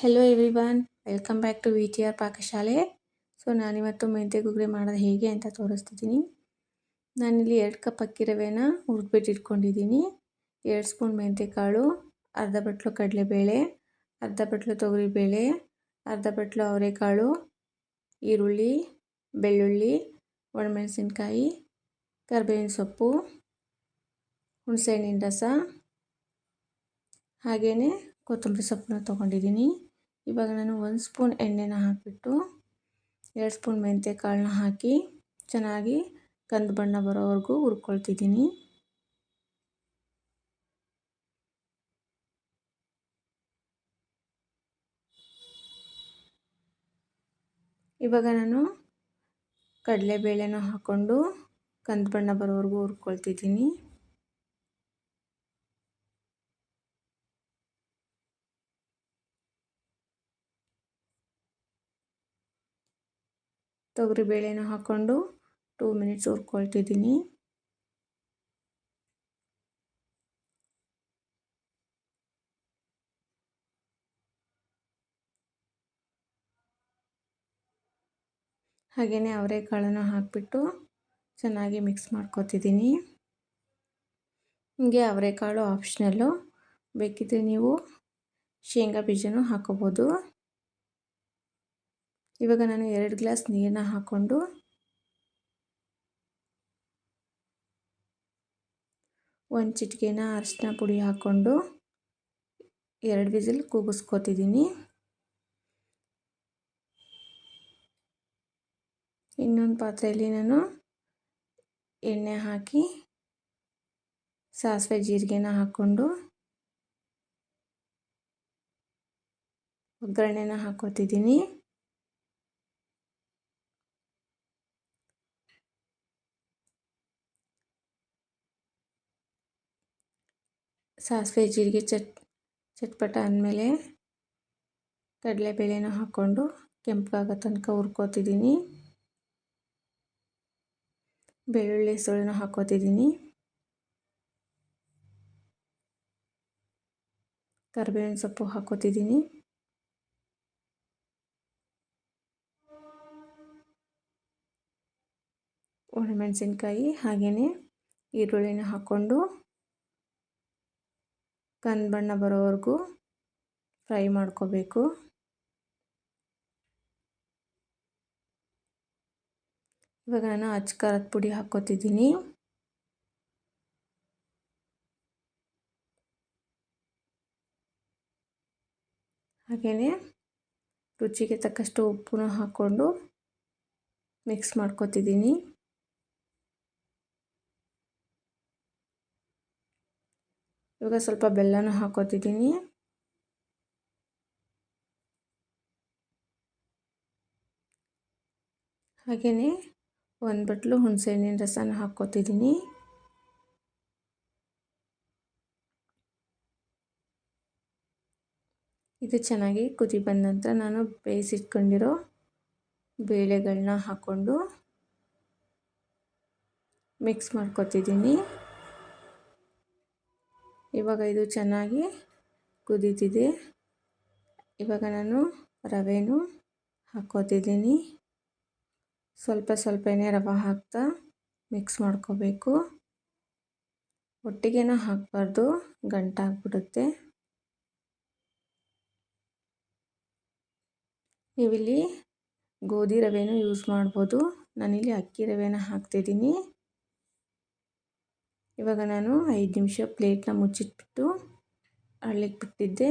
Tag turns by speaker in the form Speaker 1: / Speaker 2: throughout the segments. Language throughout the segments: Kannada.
Speaker 1: Hello everyone, welcome back to VTR ಪಾಕಶಾಲೆ. ನಾನಿವತ್ತು ಮೆಂತ್ಯ ಗುಗ್ರೆ ಮಾಡೋದು ಹೇಗೆ ಅಂತ ತೋರಿಸ್ತಿದ್ದೀನಿ. ನಾನಿಲ್ಲಿ 2 ಕಪ್ ಅಕ್ಕಿ ರವೆನ ಹುರಿದ್ಬಿಟ್ಟು ಇಟ್ಕೊಂಡಿದ್ದೀನಿ. 2 ಸ್ಪೂನ್ ಮೆಂತ್ಯಕಾಳು, ಅರ್ಧ ಬಟ್ಲು ಕಡಲೆಬೇಳೆ, ಅರ್ಧ ಬಟ್ಲು ತೊಗರಿಬೇಳೆ, ಅರ್ಧ ಬಟ್ಲು ಅವರೆಕಾಳು, ಈರುಳ್ಳಿ, ಬೆಳ್ಳುಳ್ಳಿ, ಒಣಮೆಣಸಿನ್ಕಾಯಿ, ಕರಿಬೇವಿನ ಸೊಪ್ಪು, ಹುಣಸೆಹಣ್ಣಿನ ರಸ, ಹಾಗೆಯೇ ಕೊತ್ತಂಬರಿ ಸೊಪ್ಪನ್ನ ತೊಗೊಂಡಿದ್ದೀನಿ. ಇವಾಗ ನಾನು 1 ಸ್ಪೂನ್ ಎಣ್ಣೆನ ಹಾಕಿಬಿಟ್ಟು 2 ಸ್ಪೂನ್ ಮೆಂತ್ಯ ಕಾಳನ್ನ ಹಾಕಿ ಚೆನ್ನಾಗಿ ಕಂದು ಬಣ್ಣ ಬರೋವರೆಗೂ ಹುರ್ಕೊಳ್ತಿದ್ದೀನಿ. ಇವಾಗ ನಾನು ಕಡಲೆಬೇಳೆನ ಹಾಕ್ಕೊಂಡು ಕಂದು ಬಣ್ಣ ಬರೋವರೆಗೂ ಹುರ್ಕೊಳ್ತಿದ್ದೀನಿ. ತೊಗರಿಬೇಳೆನ ಹಾಕ್ಕೊಂಡು 2 ಮಿನಿಟ್ಸ್ ಹುರ್ಕೊಳ್ತಿದ್ದೀನಿ. ಹಾಗೆಯೇ ಅವರೆಕಾಳನ್ನು ಹಾಕಿಬಿಟ್ಟು ಚೆನ್ನಾಗಿ ಮಿಕ್ಸ್ ಮಾಡ್ಕೊತಿದ್ದೀನಿ. ಹೀಗೆ ಅವರೆಕಾಳು ಆಪ್ಷನಲ್ಲು, ಬೇಕಿದ್ದರೆ ನೀವು ಶೇಂಗಾ ಬೀಜನೂ ಹಾಕೋಬೋದು. ಇವಾಗ ನಾನು 2 ಗ್ಲಾಸ್ ನೀರನ್ನ ಹಾಕ್ಕೊಂಡು 1 ಚಿಟಿಕೆನ ಅರಿಶಿನ ಪುಡಿ ಹಾಕ್ಕೊಂಡು 2 ವಿಸಿಲ್ ಕೂಗಿಸ್ಕೊತಿದ್ದೀನಿ. ಇನ್ನೊಂದು ಪಾತ್ರೆಯಲ್ಲಿ ನಾನು ಎಣ್ಣೆ ಹಾಕಿ ಸಾಸಿವೆ ಜೀರಿಗೆನ ಹಾಕ್ಕೊಂಡು ಒಗ್ಗರಣೆನ ಹಾಕ್ಕೊತಿದ್ದೀನಿ. ಸಾಸಿವೆ ಜೀರಿಗೆ ಚಟ್ಪಟ ಅಂದಮೇಲೆ ಕಡಲೆಬೇಳೆನ ಹಾಕ್ಕೊಂಡು ಕೆಂಪಗಾಗೋ ತನಕ ಹುರ್ಕೊತಿದ್ದೀನಿ. ಬೆಳ್ಳುಳ್ಳಿ ಹೆಸಳನ್ನ ಹಾಕ್ಕೊತಿದ್ದೀನಿ. ಕರಿಬೇವಿನ ಸೊಪ್ಪು ಹಾಕ್ಕೊತಿದ್ದೀನಿ. ಒಣಮೆಣಸಿನ್ಕಾಯಿ ಹಾಗೆಯೇ ಈರುಳ್ಳಿನ ಹಾಕ್ಕೊಂಡು ಕಂದು ಬಣ್ಣ ಬರೋವರೆಗೂ ಫ್ರೈ ಮಾಡ್ಕೋಬೇಕು. ಇವಾಗ ನಾನು ಅಚ್ಚ ಖಾರದ ಪುಡಿ ಹಾಕ್ಕೊತಿದ್ದೀನಿ. ಹಾಗೆಯೇ ರುಚಿಗೆ ತಕ್ಕಷ್ಟು ಉಪ್ಪನ್ನ ಹಾಕ್ಕೊಂಡು ಮಿಕ್ಸ್ ಮಾಡ್ಕೊತಿದ್ದೀನಿ. ಇವಾಗ ಸ್ವಲ್ಪ ಬೆಲ್ಲನ ಹಾಕ್ಕೊತಿದ್ದೀನಿ. ಹಾಗೆಯೇ 1 ಬಟ್ಲು ಹುಣಸೆಹಣ್ಣಿನ ರಸನ ಹಾಕ್ಕೊತಿದ್ದೀನಿ. ಇದು ಚೆನ್ನಾಗಿ ಕುದಿ ಬಂದ ನಂತರ ನಾನು ಬೇಯಿಸಿಟ್ಕೊಂಡಿರೋ ಬೇಳೆಗಳನ್ನ ಹಾಕ್ಕೊಂಡು ಮಿಕ್ಸ್ ಮಾಡ್ಕೊತಿದ್ದೀನಿ. ಇವಾಗ ಇದು ಚೆನ್ನಾಗಿ ಕುದೀತಿದೆ. ಇವಾಗ ನಾನು ರವೆನೂ ಹಾಕ್ಕೊತಿದ್ದೀನಿ. ಸ್ವಲ್ಪನೇ ರವೆ ಹಾಕ್ತಾ ಮಿಕ್ಸ್ ಮಾಡ್ಕೋಬೇಕು. ಒಟ್ಟಿಗೆನೂ ಹಾಕಬಾರ್ದು, ಗಂಟಾಗ್ಬಿಡುತ್ತೆ. ನೀವಿಲ್ಲಿ ಗೋಧಿ ರವೆನೂ ಯೂಸ್ ಮಾಡ್ಬೋದು. ನಾನಿಲ್ಲಿ ಅಕ್ಕಿ ರವೆನ ಹಾಕ್ತಿದ್ದೀನಿ. ಇವಾಗ ನಾನು 5 ನಿಮಿಷ ಪ್ಲೇಟ್ನ ಮುಚ್ಚಿಟ್ಬಿಟ್ಟು ಅರಳಿಕ್ಕೆ ಬಿಟ್ಟಿದ್ದೆ.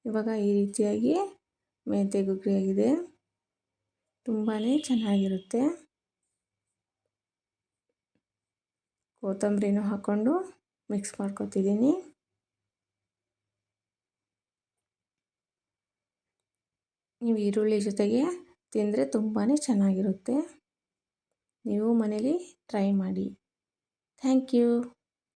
Speaker 1: ಇವಾಗ ಈ ರೀತಿಯಾಗಿ ಮೆಂತ್ಯ ಗುಗ್ರೆ ಆಗಿದೆ. ತುಂಬಾ ಚೆನ್ನಾಗಿರುತ್ತೆ. ಕೊತ್ತಂಬರಿನೂ ಹಾಕ್ಕೊಂಡು ಮಿಕ್ಸ್ ಮಾಡ್ಕೊತಿದ್ದೀನಿ. ನೀವು ಈರುಳ್ಳಿ ಜೊತೆಗೆ ತಿಂದರೆ ತುಂಬಾ ಚೆನ್ನಾಗಿರುತ್ತೆ. ನೀವು ಮನೇಲಿ ಟ್ರೈ ಮಾಡಿ. Thank you.